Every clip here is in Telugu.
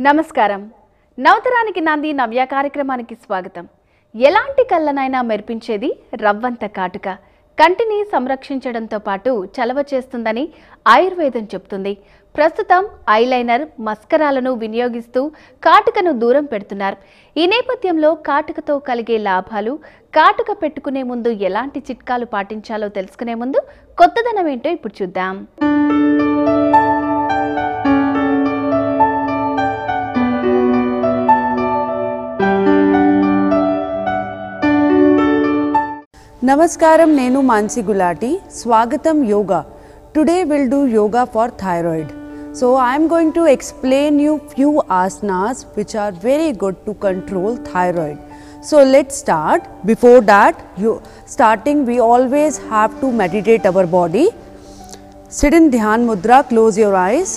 నమస్కారం. నవతరానికి నాంది నవ్య కార్యక్రమానికి స్వాగతం. ఎలాంటి కళ్ళనైనా మెరిపించేది రవ్వంత కాటుక. కంటిని సంరక్షించడంతో పాటు చలవ చేస్తుందని ఆయుర్వేదం చెప్తుంది. ప్రస్తుతం ఐలైనర్, మస్కరాలను వినియోగిస్తూ కాటుకను దూరం పెడుతున్నారు. ఈ నేపథ్యంలో కాటుకతో కలిగే లాభాలు, కాటుక పెట్టుకునే ముందు ఎలాంటి చిట్కాలు పాటించాలో తెలుసుకునే ముందు కొత్తదనం ఏంటో ఇప్పుడు చూద్దాం. Namaskaram, Nenu Mansi Gulati. Swagatam Yoga. Today we'll do yoga for thyroid. So I am going to explain you few asanas which are very good to control thyroid. So let's start. Before that, starting we always have to meditate our body. Sit in Dhyan Mudra, close your eyes.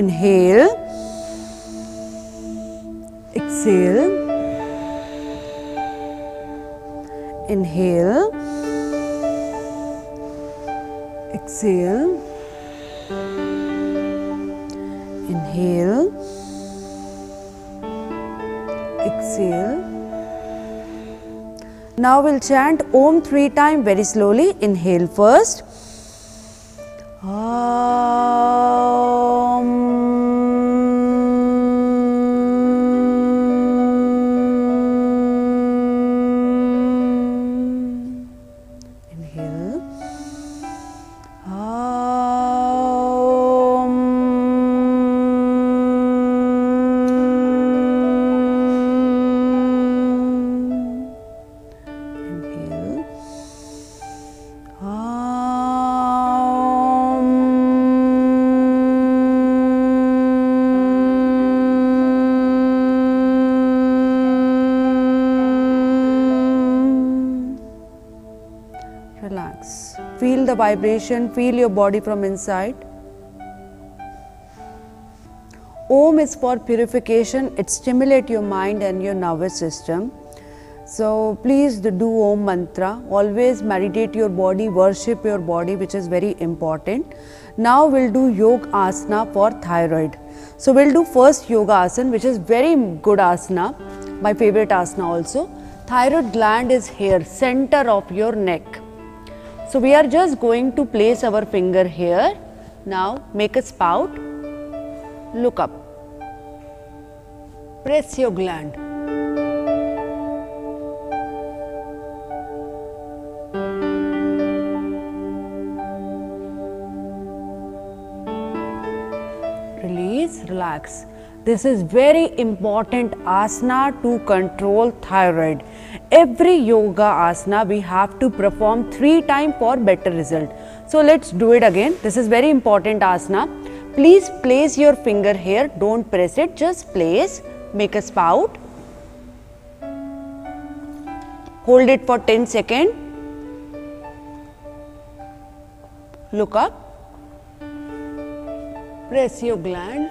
Inhale. Exhale. Inhale, exhale, inhale, exhale. Now we'll chant Om 3 times very slowly. Inhale first. Om. Relax. Feel the vibration, feel your body from inside. Om is for purification, it stimulates your mind and your nervous system. So please do Om mantra, always meditate your body, worship your body, which is very important. Now we'll do yoga asana for thyroid. So we'll do first yoga asana, which is very good asana, my favorite asana also. Thyroid gland is here, center of your neck. So we are just going to place our finger here. Now make a spout, look up, press your gland. Release, relax. This is very important asana to control thyroid. Every yoga asana we have to perform 3 times for better result. So let's do it again. This is very important asana. Please place your finger here. Don't press it. Just place. Make a spout. Hold it for 10 seconds. Look up. Press your gland.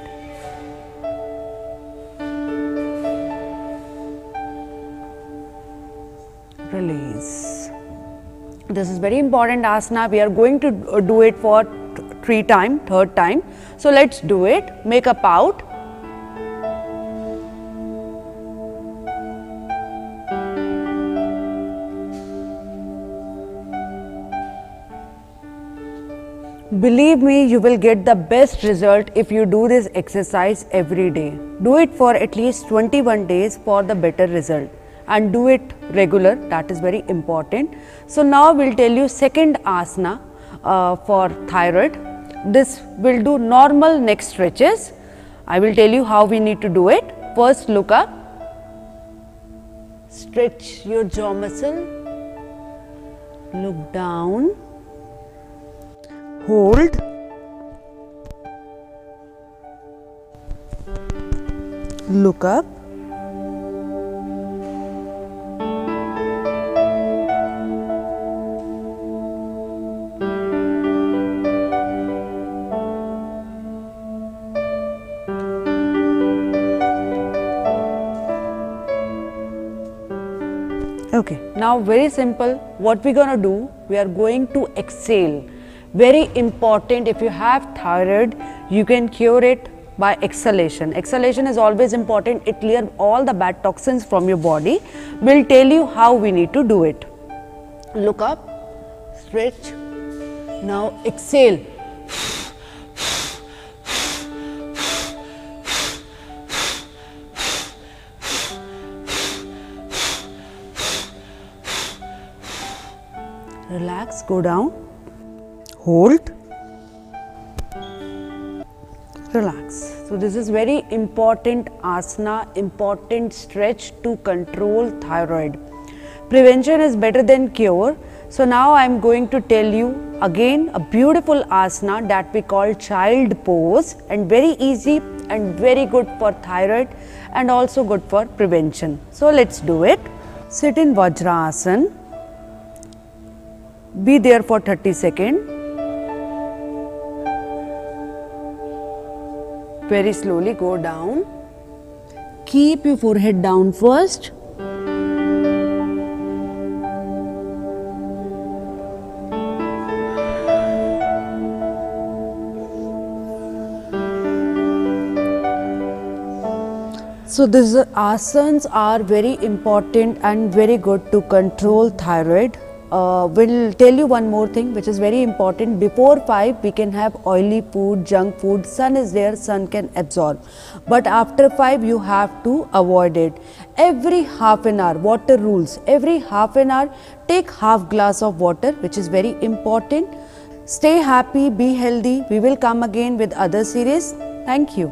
Release. This is very important asana. We are going to do it for 3 times, third time. So let's do it. Make a pout. Believe me, you will get the best result if you do this exercise every day. Do it for at least 21 days for the better result. And do it regular, that is very important. So now we'll tell you second asana for thyroid. This will do normal neck stretches. I will tell you how we need to do it. First look up, stretch your jaw muscle, look down, hold, look up, okay. Now very simple, what we're going to do, we are going to exhale. Very important, if you have thyroid, you can cure it by exhalation. Exhalation is always important. It clears all the bad toxins from your body. We'll tell you how we need to do it. Look up, stretch. Now exhale. Relax, go down, hold, relax. So this is very important asana, important stretch to control thyroid. Prevention is better than cure. So now I am going to tell you again a beautiful asana that we call child pose, and very easy and very good for thyroid and also good for prevention. So let's do it. Sit in Vajrasana. Be there for 30 seconds. Very slowly go down. Keep your forehead down first. So these asanas are very important and very good to control thyroid. We'll tell you one more thing which is very important. Before 5 we can have oily food, junk food. Sun is there, sun can absorb. But after 5 you have to avoid it. Every half an hour, water rules. Every half an hour take half glass of water, which is very important. Stay happy, be healthy. We will come again with other series. Thank you.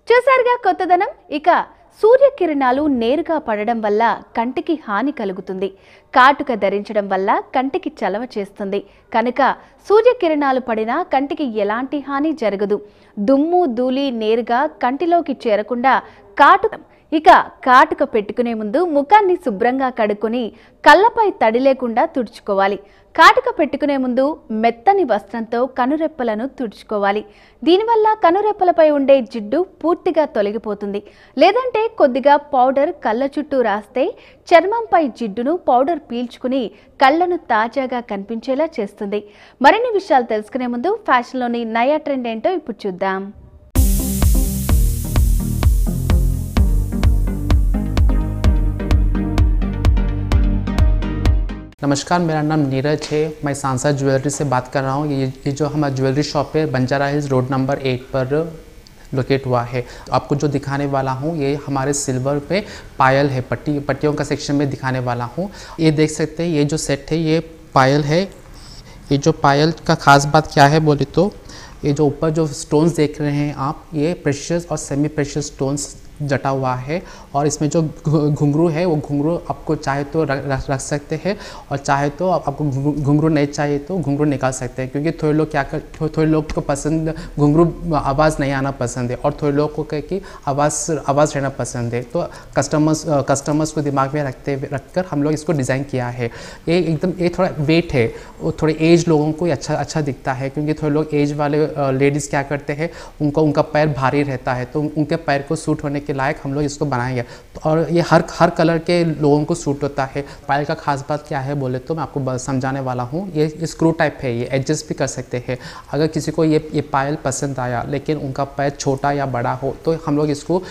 చూసారుగా కొత్తదనం. ఇక సూర్యకిరణాలు నేరుగా పడడం వల్ల కంటికి హాని కలుగుతుంది. కాటుక ధరించడం వల్ల కంటికి చలవ చేస్తుంది. కనుక సూర్యకిరణాలు పడినా కంటికి ఎలాంటి హాని జరగదు. దుమ్ము ధూళి నేరుగా కంటిలోకి చేరకుండా కాటుక పెట్టుకునే ముందు ముఖాన్ని శుభ్రంగా కడుక్కొని కళ్ళపై తడి లేకుండా తుడుచుకోవాలి. కాటుక పెట్టుకునే ముందు మెత్తని వస్త్రంతో కనురెప్పలను తుడుచుకోవాలి. దీనివల్ల కనురెప్పలపై ఉండే జిడ్డు పూర్తిగా తొలగిపోతుంది. లేదంటే కొద్దిగా పౌడర్ కళ్ళ చుట్టూ రాస్తే చర్మంపై జిడ్డును పౌడర్ పీల్చుకుని కళ్ళను తాజాగా కనిపించేలా చేస్తుంది. మరిన్ని విషయాలు తెలుసుకునే ముందు ఫ్యాషన్లోని నయా ట్రెండ్ ఏంటో ఇప్పుడు చూద్దాం. नमस्कार, मेरा नाम नीरज है। मैं सांसद ज्वेलरी से बात कर रहा हूँ। ये जो हमारा ज्वेलरी शॉप है बंजारा हिल्स रोड नंबर 8 पर लोकेट हुआ है। आपको जो दिखाने वाला हूँ ये हमारे सिल्वर पे पायल है, पट्टियों का सेक्शन में दिखाने वाला हूँ। ये देख सकते हैं, ये जो सेट है ये पायल है। ये जो पायल का ख़ास बात क्या है बोले तो ये जो ऊपर जो स्टोन्स देख रहे हैं आप, ये प्रेशियस और सेमी प्रेशियस स्टोन्स जटा हुआ है। और इसमें जो घुंघरू है वो घुंघरू आपको चाहे तो रख सकते हैं और चाहे तो आपको घुंघरू नहीं चाहिए तो घुंघरू निकाल सकते हैं। क्योंकि थोड़े लोग को पसंद घुंघरू आवाज़ नहीं आना पसंद है और थोड़े लोग को कहे कि आवाज़ रहना पसंद है। तो कस्टमर्स को दिमाग में रखकर हम लोग इसको डिज़ाइन किया है। ये थोड़ा वेट है, वो थोड़े एज लोगों को अच्छा दिखता है। क्योंकि थोड़े लोग एज वाले लेडीज़ क्या करते हैं, उनका पैर भारी रहता है तो उनके पैर को सूट होने के लायक हम लोग इसको बनाएंगे। और ये हर कलर के लोगों को सूट होता है। पायल का खास बात क्या है बोले तो मैं आपको समझाने वाला हूँ। ये स्क्रू टाइप है, ये एडजस्ट भी कर सकते हैं। अगर किसी को ये पायल पसंद आया लेकिन उनका पैर छोटा या बड़ा हो तो हम लोग इसको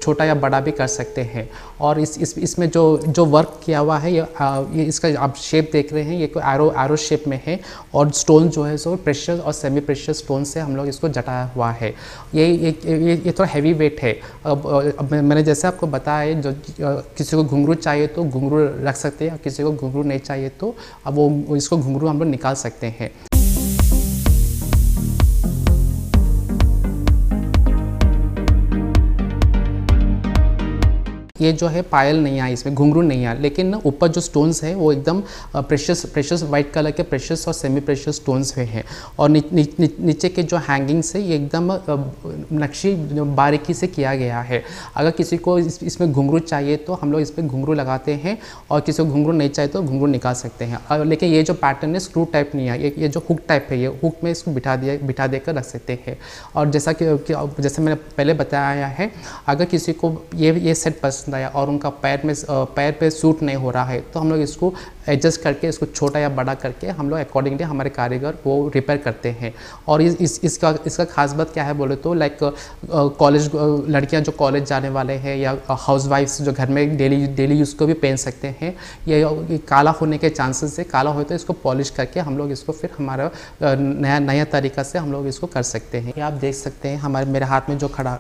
छोटा या बड़ा भी कर सकते हैं। और इसमें जो वर्क किया हुआ है ये इसका आप शेप देख रहे हैं, ये कोई एरो शेप में है। और स्टोन जो है सो प्रेशियस और सेमी प्रेशियस स्टोन से हम लोग इसको जटाया हुआ है। ये थोड़ा हैवी वेट है। अब मैंने जैसे आपको बताया, जो किसी को घुंघरू चाहिए तो घुंघरू रख सकते हैं, किसी को घुंघरू नहीं चाहिए तो अब वो इसको घुंघरू हम लोग निकाल सकते हैं। ये जो है पायल नहीं आया, इसमें घुंघरू नहीं आया, लेकिन ऊपर जो स्टोन्स है वो एकदम प्रेशियस वाइट कलर के प्रेशियस और सेमी प्रेशियस स्टोन्स में हैं। और नीचे के जो हैंगिंग्स है ये एकदम नक्शी बारीकी से किया गया है। अगर किसी को इसमें घुंघरू चाहिए तो हम लोग इस पर घुंघरू लगाते हैं और किसी को घुंघरू नहीं चाहिए तो घुंघरू निकाल सकते हैं। लेकिन ये जो पैटर्न है स्क्रू टाइप नहीं है, ये जो हुक टाइप है, ये हुक में इसको बिठा देकर रख सकते हैं। और जैसे मैंने पहले बताया है, अगर किसी को ये सेट पसंद पसंद आया और उनका पैर पे सूट नहीं हो रहा है, तो हम लोग इसको एडजस्ट करके इसको छोटा या बड़ा करके हम लोग अकॉर्डिंगली हमारे कारीगर वो रिपेयर करते हैं। और इसका खास बात क्या है बोले तो लाइक कॉलेज लड़कियां जो कॉलेज जाने वाले हैं या हाउसवाइफ्स जो घर में डेली यूज़ को भी पहन सकते हैं। ये काला होने के चांसेस है, काला हो तो इसको पॉलिश करके हम लोग इसको फिर हमारा नया तरीका से हम लोग इसको कर सकते हैं। ये आप देख सकते हैं मेरे हाथ में जो खड़ा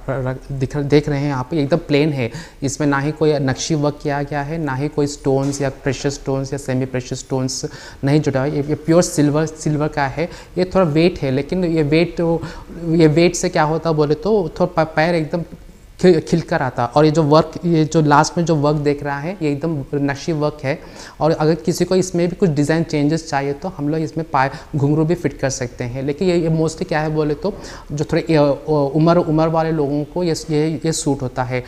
देख रहे हैं यहाँ पे एकदम प्लेन है, इसमें ना ही कोई नक्शी वर्क किया गया है, ना ही कोई स्टोन्स या प्रेशियस स्टोन्स या सेमी प्रेशियस स्टोन्स नहीं जुड़ा है। ये प्योर सिल्वर का है। ये थोड़ा वेट है, लेकिन ये वेट से क्या होता बोले तो थोड़ा पैर एकदम खिलकर आता। और ये जो लास्ट में जो वर्क देख रहा है ये एकदम नक्शी वर्क है। और अगर किसी को इसमें भी कुछ डिज़ाइन चेंजेस चाहिए तो हम लोग इसमें घुंघरू भी फिट कर सकते हैं। लेकिन ये मोस्टली क्या है बोले तो जो थोड़े उम्र वाले लोगों को ये सूट होता है।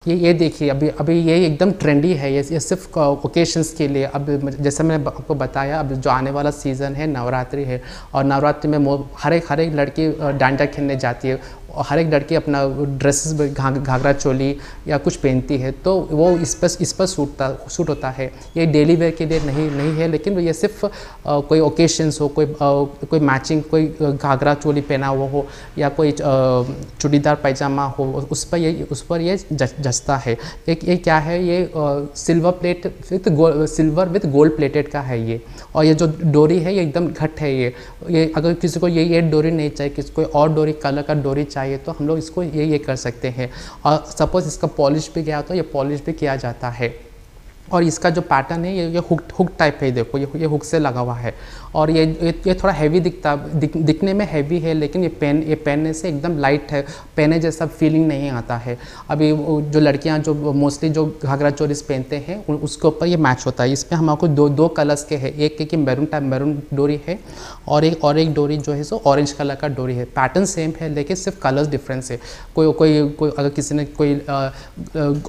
ये देखिए अभी ये एकदम ट्रेंडी है। ये सिर्फ ओकेशंस के लिए। अब जैसे मैंने आपको बताया, अब जो आने वाला सीज़न है नवरात्रि है, और नवरात्रि में हर एक लड़की डांडिया खेलने जाती है। हर एक लड़की अपना ड्रेसेस घाघरा चोली या कुछ पहनती है, तो वो इस पर सूट होता है। ये डेली वेयर के लिए नहीं है, लेकिन ये सिर्फ कोई ओकेशंस हो, कोई मैचिंग कोई घाघरा चोली पहना हुआ हो या कोई चूड़ीदार पैजामा हो, उस पर ये जचता है। ये क्या है, ये सिल्वर विथ गोल्ड प्लेटेड का है ये। और ये जो डोरी है ये एकदम घट है। ये अगर किसी को ये डोरी नहीं चाहिए, किसी को और डोरी कलर का डोरी चाहिए, तो हम लोग इसको ये कर सकते हैं। और सपोज इसका पॉलिश भी गया तो ये पॉलिश भी किया जाता है। और इसका जो पैटर्न है ये हुक टाइप है। देखो ये हुक से लगा हुआ है। और ये थोड़ा हैवी दिखने में हैवी है, लेकिन ये पहनने से एकदम लाइट है, पहने जैसा फीलिंग नहीं आता है। अभी जो लड़कियां जो मोस्टली जो घाघरा चोलीस पहनते हैं उसके ऊपर ये मैच होता है। इसमें हमारे दो कलर्स के हैं। एक मैरून डोरी है और एक डोरी जो है सो ऑरेंज कलर का डोरी है। पैटर्न सेम है, लेकिन सिर्फ कलर्स डिफरेंस है। कोई अगर किसी ने कोई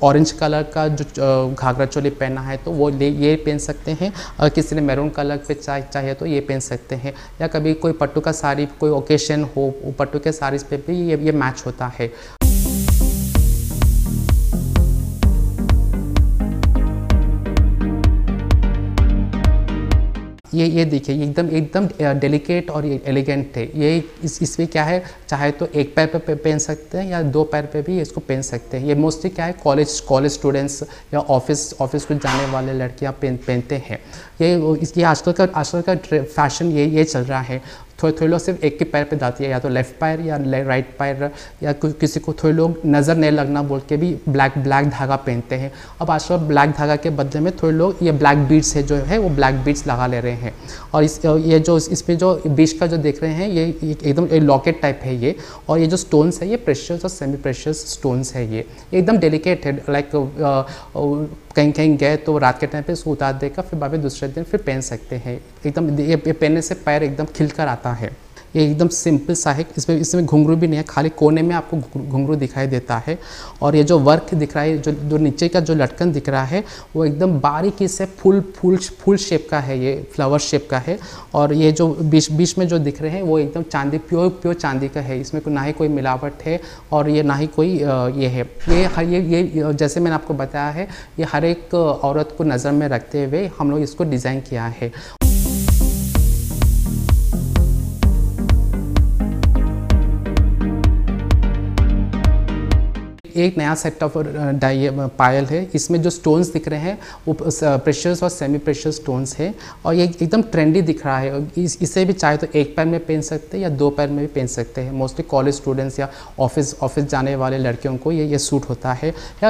ऑरेंज कलर का जो घाघरा चोली पहना है तो वो ये पहन सकते हैं। अगर किसी ने मैरून कलर पे चाहिए तो ये पहन सकते हैं। या कभी कोई पट्टू का साड़ी कोई ओकेशन हो, पट्टू के साड़ीज़ पे भी ये मैच होता है। ये देखिए एकदम डेलिकेट और एलिगेंट है। ये इसमें क्या है, चाहे तो एक पैर पे पहन सकते हैं या दो पैर पे भी इसको पहन सकते हैं। ये मोस्टली क्या है, कॉलेज स्टूडेंट्स या ऑफिस को जाने वाले लड़कियां पहनते हैं। ये आजकल का फैशन ये चल रहा है। थोड़े लोग सिर्फ एक के पैर पे जाती है, या तो लेफ़्ट पैर या राइट पैर, या किसी को थोड़े लोग नज़र नहीं लगना बोल के भी ब्लैक धागा पहनते हैं। अब आजकल ब्लैक धागा के बदले में थोड़े लोग ये ब्लैक बीड्स है जो है वो ब्लैक बीड्स लगा ले रहे हैं। और इसमें जो बीच का जो देख रहे हैं ये एकदम लॉकेट टाइप है ये। और ये जो स्टोन्स है ये प्रेशियस और सेमी प्रेशियस स्टोन्स है। ये एकदम डेलिकेट है। लाइक कहीं गए तो रात के टाइम पे इसको उतार देकर फिर बाद में दूसरे दिन फिर पहन सकते हैं। एकदम ये पहनने से पैर एकदम खिलकर आता है। ये एकदम सिंपल सा है। इसमें घुंघरू भी नहीं है, खाली कोने में आपको घुंघरू दिखाई देता है। और ये जो वर्क दिख रहा है, जो नीचे का जो लटकन दिख रहा है वो एकदम बारीकी से फुल शेप का है, ये फ्लावर शेप का है। और ये जो बीच में जो दिख रहे हैं वो एकदम चांदी प्योर चांदी का है। इसमें ना ही कोई मिलावट है और ये ना ही कोई ये है। ये जैसे मैंने आपको बताया है, ये हर एक औरत को नज़र में रखते हुए हम लोग इसको डिज़ाइन किया है। एक नया सेट ऑफ पायल है। इसमें जो स्टोन्स दिख रहे हैं वो प्रेशियस और सेमी प्रेशियस स्टोन्स है। और ये एकदम ट्रेंडी दिख रहा है। इसे भी चाहे तो एक पैर में पहन सकते हैं या दो पैर में भी पहन सकते हैं। मोस्टली कॉलेज स्टूडेंट्स या ऑफिस जाने वाले लड़कियों को ये सूट होता है, या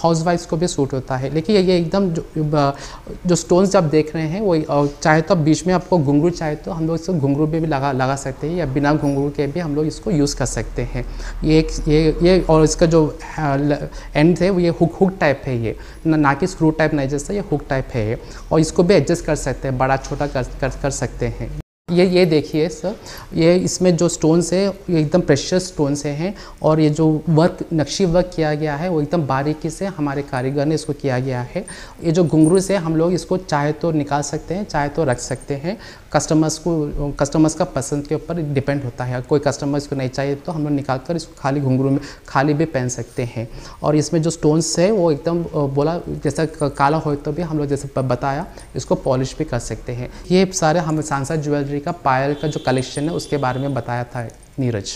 हाउसवाइफ्स को भी सूट होता है। लेकिन ये एकदम जो स्टोन्स जब देख रहे हैं वो चाहे तो बीच में आपको घुंघरू चाहे तो हम लोग इसको घुंघरू भी लगा सकते हैं, या बिना घुंघरू के भी हम लोग इसको यूज़ कर सकते हैं। ये और इसका जो एंड है वो ये हुक टाइप है। ये ना कि स्क्रू टाइप नहीं, जैसा ये हुक टाइप है। और इसको भी एडजस्ट कर सकते हैं, बड़ा छोटा कर सकते हैं। ये देखिए सर, ये इसमें जो स्टोन्स है ये एकदम प्रेशियस स्टोन से हैं और ये जो वर्क नक्शी वर्क किया गया है वो एकदम बारीकी से हमारे कारीगर ने इसको किया गया है। ये जो घुंघरू से हम लोग इसको चाहे तो निकाल सकते हैं, चाहे तो रख सकते हैं। कस्टमर्स का पसंद के ऊपर डिपेंड होता है। कोई कस्टमर इसको नहीं चाहिए तो हम लोग निकाल कर इसको खाली घुंघरू में खाली भी पहन सकते हैं। और इसमें जो स्टोन्स है वो एकदम बोला जैसा काला हो तो भी हम लोग जैसे बताया इसको पॉलिश भी कर सकते हैं। ये सारे हम सांसा ज्वेलरी का पायल का जो कलेक्शन है उसके बारे में बताया था नीरज।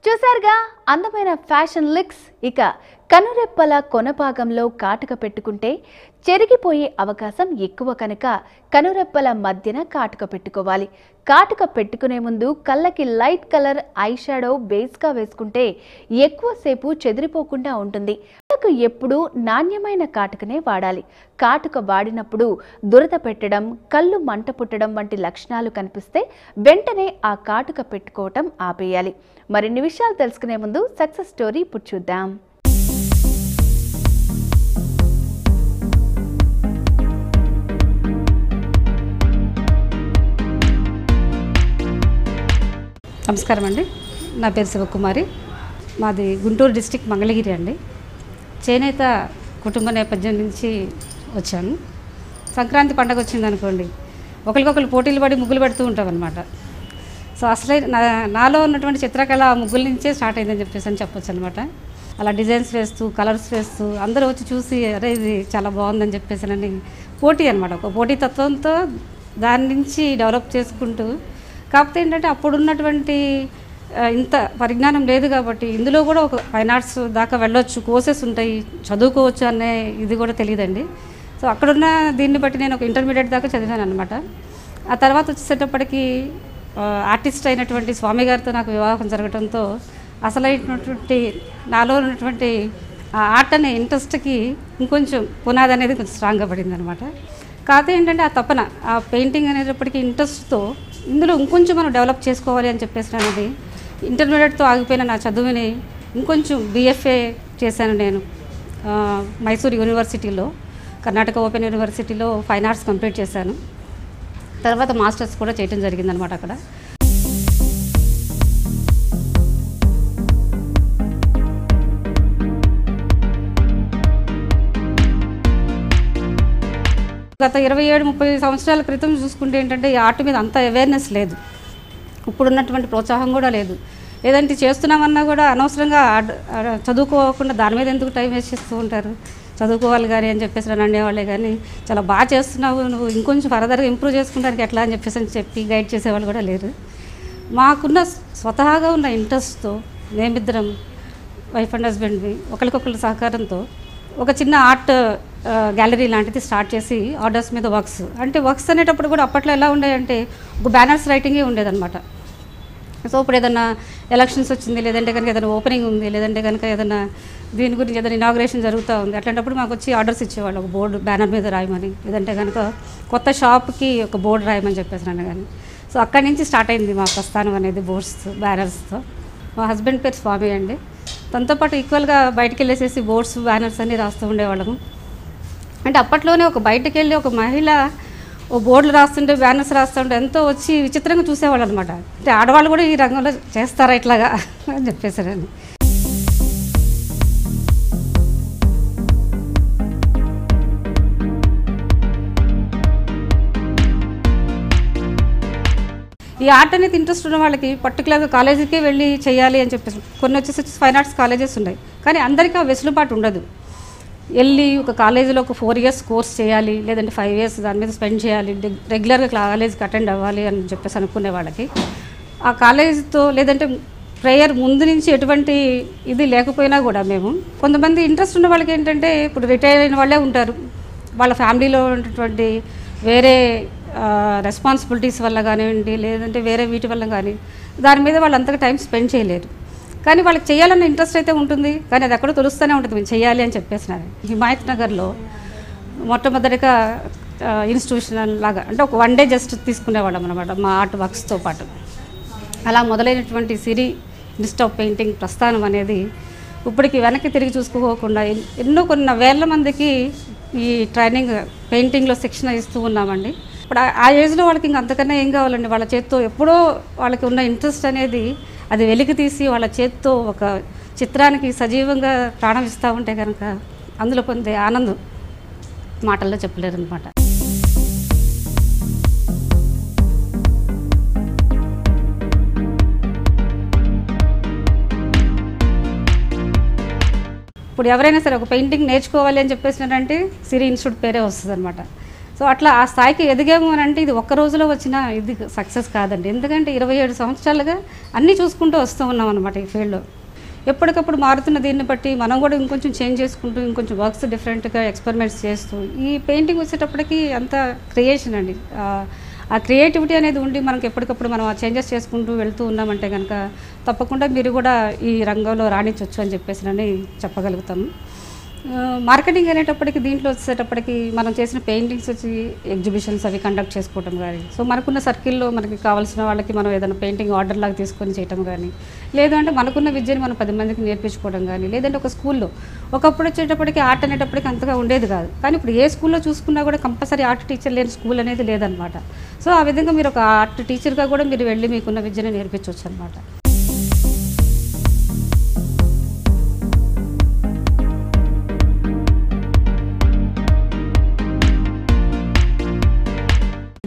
చూసారుగా అందమైన ఫ్యాషన్ లుక్స్. ఇక కనురెప్పల కొనపాగంలో కాటుక పెట్టుకుంటే చెరిగిపోయే అవకాశం ఎక్కువ కనుక కనురెప్పల మధ్యన కాటుక పెట్టుకోవాలి. కాటుక పెట్టుకునే ముందు కళ్ళకి లైట్ కలర్ ఐ షాడో బేస్గా వేసుకుంటే ఎక్కువసేపు చెదిరిపోకుండా ఉంటుంది. కళ్ళకు ఎప్పుడూ నాణ్యమైన కాటుకనే వాడాలి. కాటుక వాడినప్పుడు దురద పెట్టడం, కళ్ళు మంట పుట్టడం వంటి లక్షణాలు కనిపిస్తే వెంటనే ఆ కాటుక పెట్టుకోవటం ఆపేయాలి. మరిన్ని విషయాలు తెలుసుకునే ముందు సక్సెస్ స్టోరీ ఇప్పుడు చూద్దాం. నమస్కారం అండి, నా పేరు శివకుమారి. మాది గుంటూరు డిస్ట్రిక్ట్ మంగళగిరి అండి. చేనేత కుటుంబ నేపథ్యం నుంచి వచ్చాను. సంక్రాంతి పండగ వచ్చిందనుకోండి, ఒకరికొకరు పోటీలు పడి ముగ్గులు పెడుతూ ఉంటాం అనమాట. సో అసలే నాలో ఉన్నటువంటి చిత్రకళ ఆ ముగ్గుల నుంచే స్టార్ట్ అయిందని చెప్పొచ్చు అనమాట. అలా డిజైన్స్ వేస్తూ కలర్స్ వేస్తూ అందరూ వచ్చి చూసి అరే ఇది చాలా బాగుందని చెప్పేసి పోటీ అనమాట. ఒక పోటీ తత్వంతో దాని నుంచి డెవలప్ చేసుకుంటూ, కాకపోతే ఏంటంటే అప్పుడున్నటువంటి ఇంత పరిజ్ఞానం లేదు కాబట్టి ఇందులో కూడా ఒక ఫైన్ ఆర్ట్స్ దాకా వెళ్ళొచ్చు, కోర్సెస్ ఉంటాయి, చదువుకోవచ్చు అనే ఇది కూడా తెలియదండి. సో అక్కడున్న దీన్ని బట్టి నేను ఒక ఇంటర్మీడియట్ దాకా చదివాను అనమాట. ఆ తర్వాత వచ్చేసేటప్పటికి ఆర్టిస్ట్ అయినటువంటి స్వామి గారితో నాకు వివాహం జరగడంతో అసలైనటువంటి నాలో ఉన్నటువంటి ఆ ఆర్ట్ అనే ఇంట్రెస్ట్కి ఇంకొంచెం పునాది అనేది కొంచెం స్ట్రాంగ్గా పడింది అనమాట. కాకపోతే ఏంటంటే ఆ తపన, ఆ పెయింటింగ్ అనేటప్పటికీ ఇంట్రెస్ట్తో ఇందులో ఇంకొంచెం మనం డెవలప్ చేసుకోవాలి అని చెప్పేసి అనేది ఇంటర్మీడియట్తో ఆగిపోయిన నా చదువుని ఇంకొంచెం BFA చేశాను నేను మైసూర్ యూనివర్సిటీలో, కర్ణాటక ఓపెన్ యూనివర్సిటీలో ఫైన్ ఆర్ట్స్ కంప్లీట్ చేశాను. తర్వాత మాస్టర్స్ కూడా చేయడం జరిగిందనమాట అక్కడ. గత 27-30 సంవత్సరాల క్రితం చూసుకుంటే ఏంటంటే ఈ ఆర్ట్ మీద అంత అవేర్నెస్ లేదు, ఇప్పుడున్నటువంటి ప్రోత్సాహం కూడా లేదు. ఏదంటే చేస్తున్నామన్నా కూడా అనవసరంగా చదువుకోకుండా దాని మీద ఎందుకు టైం వేస్ట్ చేస్తూ ఉంటారు, చదువుకోవాలి కానీ అని చెప్పేసి నన్ను అనేవాళ్ళే. కానీ చాలా బాగా చేస్తున్నావు, నువ్వు ఇంకొంచెం ఫర్దర్గా ఇంప్రూవ్ చేసుకుంటానికి ఎట్లా అని చెప్పి గైడ్ చేసేవాళ్ళు కూడా లేరు. మాకున్న స్వతహాగా ఉన్న ఇంట్రెస్ట్తో మేమిద్దరం వైఫ్ అండ్ హస్బెండ్వి ఒకరికొకరి సహకారంతో ఒక చిన్న ఆర్ట్ గ్యాలరీ లాంటిది స్టార్ట్ చేసి ఆర్డర్స్ మీద వర్క్స్, అంటే వర్క్స్ అనేటప్పుడు కూడా అప్పట్లో ఎలా ఉండేయంటే ఒక బ్యానర్స్ రైటింగే ఉండేదన్నమాట. సో ఇప్పుడు ఏదైనా ఎలక్షన్స్ వచ్చింది, లేదంటే కనుక ఏదైనా ఓపెనింగ్ ఉంది, లేదంటే కనుక ఏదైనా దీని గురించి ఏదైనా ఇనాగ్రేషన్ జరుగుతూ ఉంది, అట్లాంటప్పుడు మాకు వచ్చి ఆర్డర్స్ ఇచ్చేవాళ్ళు ఒక బోర్డు బ్యానర్ మీద రాయమని, లేదంటే కనుక కొత్త షాప్కి ఒక బోర్డు రాయమని చెప్పేసి నన్ను కానీ. సో అక్కడి నుంచి స్టార్ట్ అయింది మా ప్రస్థానం అనేది బోర్డ్స్ బ్యానర్స్తో. మా హస్బెండ్ పేరు స్వామి అండి. తనతో పాటు ఈక్వల్గా బయటికి వెళ్ళేసేసి బోర్డ్స్ బ్యానర్స్ అన్నీ రాస్తూ ఉండేవాళ్ళము. అంటే అప్పట్లోనే ఒక బయటకు వెళ్ళి ఒక మహిళ ఓ బోర్డులు రాస్తుంటే బ్యానర్స్ రాస్తుంటే ఎంతో వచ్చి విచిత్రంగా చూసేవాళ్ళు అనమాట. అంటే ఆడవాళ్ళు కూడా ఈ రంగంలో చేస్తారా ఇట్లాగా అని చెప్పేసారని. ఈ ఆర్ట్ అనేది ఇంట్రెస్ట్ ఉన్న వాళ్ళకి పర్టికులర్గా కాలేజీకే వెళ్ళి చేయాలి అని చెప్పేసి కొన్ని వచ్చేసి ఫైన్ ఆర్ట్స్ కాలేజెస్ ఉన్నాయి, కానీ అందరికీ ఆ వెసులుబాటు ఉండదు. వెళ్ళి ఒక కాలేజీలో ఒక 4 years కోర్స్ చేయాలి, లేదంటే 5 years దాని మీద స్పెండ్ చేయాలి, రెగ్యులర్గా కాలేజీకి అటెండ్ అవ్వాలి అని చెప్పేసి అనుకునే వాళ్ళకి ఆ కాలేజీతో లేదంటే ప్రేయర్ ముందు నుంచి ఎటువంటి ఇది లేకపోయినా కూడా మేము కొంతమంది ఇంట్రెస్ట్ ఉన్న వాళ్ళకి ఏంటంటే ఇప్పుడు రిటైర్ అయిన వాళ్ళే ఉంటారు, వాళ్ళ ఫ్యామిలీలో ఉన్నటువంటి వేరే రెస్పాన్సిబిలిటీస్ వల్ల కానివ్వండి, లేదంటే వేరే వీటి వల్ల కానీ దాని మీద వాళ్ళు అంతగా టైం స్పెండ్ చేయలేరు. కానీ వాళ్ళకి చేయాలన్న ఇంట్రెస్ట్ అయితే ఉంటుంది, కానీ అది ఎక్కడో తెలుస్తూనే ఉంటుంది మేము చేయాలి అని చెప్పేసినారు. హిమాయత్ నగర్లో మొట్టమొదటిగా ఇన్స్టిట్యూషనల్ లాగా అంటే ఒక 1 day జస్ట్ తీసుకునేవాళ్ళం అనమాట మా ఆర్ట్ వర్క్స్తో పాటు. అలా మొదలైనటువంటి సిరి ఇన్స్టిట్యూట్ ఆఫ్ పెయింటింగ్ ప్రస్థానం అనేది ఇప్పటికి వెనక్కి తిరిగి చూసుకోకుండా ఎన్నో కొన్ని వేల మందికి ఈ ట్రైనింగ్ పెయింటింగ్లో శిక్షణ ఇస్తూ ఉన్నామండి. ఇప్పుడు ఆ ఏజ్లో వాళ్ళకి ఇంక అంతకన్నా ఏం కావాలండి, వాళ్ళ చేత్తో ఎప్పుడో వాళ్ళకి ఉన్న ఇంట్రెస్ట్ అనేది అది వెలికి తీసి వాళ్ళ చేత్తో ఒక చిత్రానికి సజీవంగా ప్రాణం ఇస్తూ ఉంటే కనుక అందులో పొందే ఆనందం మాటల్లో చెప్పలేరు అనమాట. ఇప్పుడు ఎవరైనా సరే ఒక పెయింటింగ్ నేర్చుకోవాలి అని చెప్పేసినారంటే సిరి ఇన్స్టిట్యూట్ పేరే వస్తుంది అనమాట. సో అట్లా ఆ స్థాయికి ఎదిగాము అని అంటే ఇది ఒక్క రోజులో వచ్చిన ఇది సక్సెస్ కాదండి. ఎందుకంటే 27 సంవత్సరాలుగా అన్నీ చూసుకుంటూ వస్తూ ఉన్నాం అనమాట ఈ ఫీల్డ్లో. ఎప్పటికప్పుడు మారుతున్న దీన్ని బట్టి మనం కూడా ఇంకొంచెం చేంజ్ చేసుకుంటూ ఇంకొంచెం వర్క్స్ డిఫరెంట్గా ఎక్స్పెరిమెంట్స్ చేస్తూ ఈ పెయింటింగ్ వచ్చేటప్పటికి అంత క్రియేషన్ అండి. ఆ క్రియేటివిటీ అనేది ఉండి మనకి ఎప్పటికప్పుడు మనం ఆ చేంజెస్ చేసుకుంటూ వెళ్తూ ఉన్నామంటే కనుక తప్పకుండా మీరు కూడా ఈ రంగంలో రాణించవచ్చు అని చెప్పేసి చెప్పగలుగుతాము. మార్కెటింగ్ అనేటప్పటికి దీంట్లో వచ్చేటప్పటికి మనం చేసిన పెయింటింగ్స్ వచ్చి ఎగ్జిబిషన్స్ అవి కండక్ట్ చేసుకోవటం కానీ, సో మనకున్న సర్కిల్లో మనకి కావాల్సిన వాళ్ళకి మనం ఏదైనా పెయింటింగ్ ఆర్డర్ లాగా తీసుకొని చేయటం కానీ, లేదంటే మనకున్న విద్యను మనం 10 మందికి నేర్పించుకోవడం కానీ, లేదంటే ఒక స్కూల్లో ఒకప్పుడు వచ్చేటప్పటికి ఆర్ట్ అనేటప్పటికి అంతగా ఉండేది కాదు. కానీ ఇప్పుడు ఏ స్కూల్లో చూసుకున్నా కూడా కంపల్సరీ ఆర్ట్ టీచర్ లేని స్కూల్ అనేది లేదనమాట. సో ఆ విధంగా మీరు ఒక ఆర్ట్ టీచర్గా కూడా మీరు వెళ్ళి మీకున్న విద్యను నేర్పించవచ్చు అనమాట.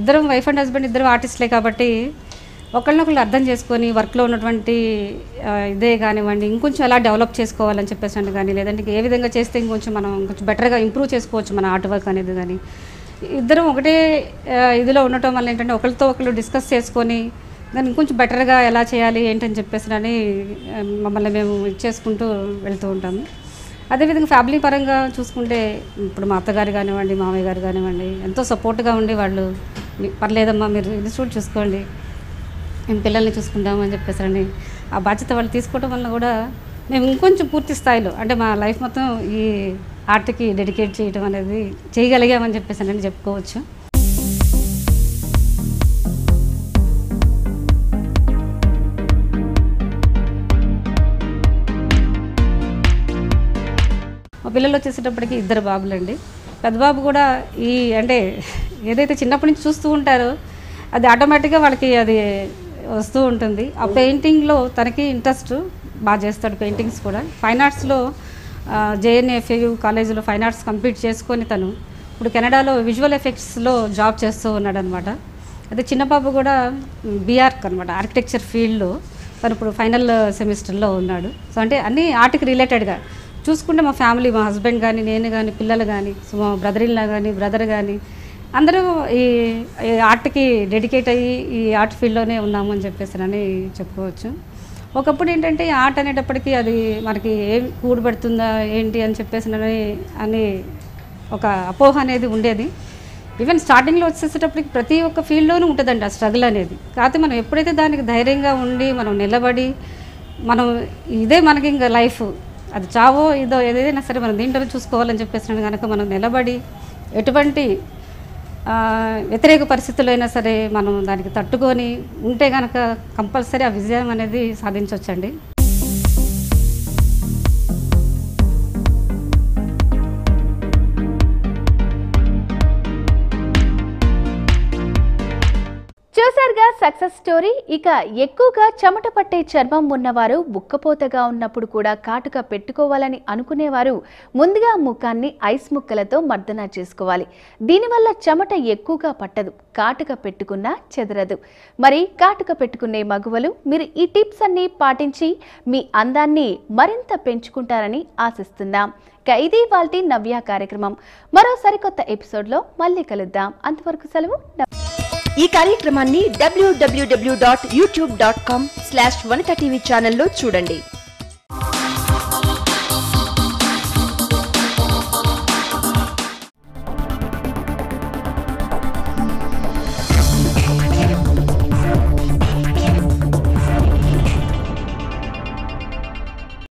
ఇద్దరం వైఫ్ అండ్ హస్బెండ్ ఇద్దరు ఆర్టిస్ట్లే కాబట్టి ఒకళ్ళనొకళ్ళు అర్థం చేసుకొని వర్క్లో ఉన్నటువంటి ఇదే కానివ్వండి ఇంకొంచెం ఎలా డెవలప్ చేసుకోవాలని చెప్పేసి కానీ, లేదంటే ఏ విధంగా చేస్తే ఇంకొంచెం మనం కొంచెం బెటర్గా ఇంప్రూవ్ చేసుకోవచ్చు మన ఆర్ట్ వర్క్ అనేది కానీ, ఇద్దరం ఒకటే ఇదిలో ఉండటం వల్ల ఏంటంటే ఒకరితో ఒకళ్ళు డిస్కస్ చేసుకొని దాన్ని ఇంకొంచెం బెటర్గా ఎలా చేయాలి ఏంటని చెప్పేసి మమ్మల్ని మేము ఇచ్చేసుకుంటూ వెళ్తూ ఉంటాము. అదేవిధంగా ఫ్యామిలీ పరంగా చూసుకుంటే ఇప్పుడు మా అత్తగారు కానివ్వండి మామయ్య గారు కానివ్వండి ఎంతో సపోర్ట్గా ఉండి వాళ్ళు పర్లేదమ్మా మీరు ఇన్స్టిట్యూట్ చూసుకోండి మేము పిల్లల్ని చూసుకుంటాము అని చెప్పేసి ఆ బాధ్యత వాళ్ళు తీసుకోవడం వల్ల కూడా మేము ఇంకొంచెం పూర్తి స్థాయిలో అంటే మా లైఫ్ మొత్తం ఈ ఆర్ట్కి డెడికేట్ చేయడం అనేది చేయగలిగామని చెప్పేసి చెప్పుకోవచ్చు. మా పిల్లలు వచ్చేసేటప్పటికి 2 బాబులండి. పెద్ద బాబు కూడా ఈ అంటే ఏదైతే చిన్నప్పటి నుంచి చూస్తూ ఉంటారో అది ఆటోమేటిక్గా వాళ్ళకి అది వస్తూ ఉంటుంది. ఆ పెయింటింగ్లో తనకి ఇంట్రెస్ట్ బాగా చేస్తాడు. పెయింటింగ్స్ కూడా ఫైన్ ఆర్ట్స్లో JNFU కాలేజీలో ఫైన్ ఆర్ట్స్ కంప్లీట్ చేసుకొని తను ఇప్పుడు కెనడాలో విజువల్ ఎఫెక్ట్స్లో జాబ్ చేస్తూ ఉన్నాడు అనమాట. అదే చిన్న బాబు కూడా BArch అనమాట ఆర్కిటెక్చర్ ఫీల్డ్లో తను ఇప్పుడు ఫైనల్ సెమిస్టర్లో ఉన్నాడు. సో అంటే అన్నీ ఆర్ట్కి రిలేటెడ్గా చూసుకుంటే మా ఫ్యామిలీ మా హస్బెండ్ కానీ నేను కానీ పిల్లలు కానీ సో మా బ్రదర్-ఇన్-లా కానీ బ్రదర్ కానీ అందరూ ఈ ఆర్ట్కి డెడికేట్ అయ్యి ఈ ఆర్ట్ ఫీల్డ్లోనే ఉన్నాము అని చెప్పేసి చెప్పుకోవచ్చు. ఒకప్పుడు ఏంటంటే ఆర్ట్ అనేటప్పటికీ అది మనకి ఏం కూడబెడుతుందా ఏంటి అని చెప్పేసి అని ఒక అపోహ అనేది ఉండేది. ఈవెన్ స్టార్టింగ్లో వచ్చేసేటప్పటికి ప్రతి ఒక్క ఫీల్డ్లోనూ ఉంటుందండి ఆ స్ట్రగుల్ అనేది. కాకపోతే మనం ఎప్పుడైతే దానికి ధైర్యంగా ఉండి మనం నిలబడి మనం ఇదే మనకి ఇంకా లైఫ్ అది చావో ఇదో ఏదైనా సరే మనం దీంట్లో చూసుకోవాలని చెప్పేసి కనుక మనం నిలబడి ఎటువంటి వ్యతిరేక పరిస్థితుల్లో అయినా సరే మనం దానికి తట్టుకొని ఉంటే కనుక కంపల్సరీ ఆ విజయం అనేది సాధించవచ్చండి. చూసారుగా సక్సెస్ స్టోరీ. ఇక ఎక్కువగా చెమట పట్టే చర్మం ఉన్నవారు బుక్కపోతగా ఉన్నప్పుడు కూడా కాటుక పెట్టుకోవాలని అనుకునేవారు ముందుగా ముఖాన్ని ఐస్ ముక్కలతో మర్దన చేసుకోవాలి. దీనివల్ల చెమట ఎక్కువగా పట్టదు, కాటుక పెట్టుకున్నా చెదరదు. మరి కాటుక పెట్టుకునే మగువలు మీరు ఈ టిప్స్ అన్ని పాటించి మీ అందాన్ని మరింత పెంచుకుంటారని ఆశిస్తున్నాం. ఇది వాల్టి నవ్య కార్యక్రమం. మరో సరికొత్త ఎపిసోడ్లో మళ్ళీ కలుద్దాం. అంతవరకు సెలవు. ఈ కార్యక్రమాన్ని www.youtube.com/vanitha TV ఛానల్లో చూడండి.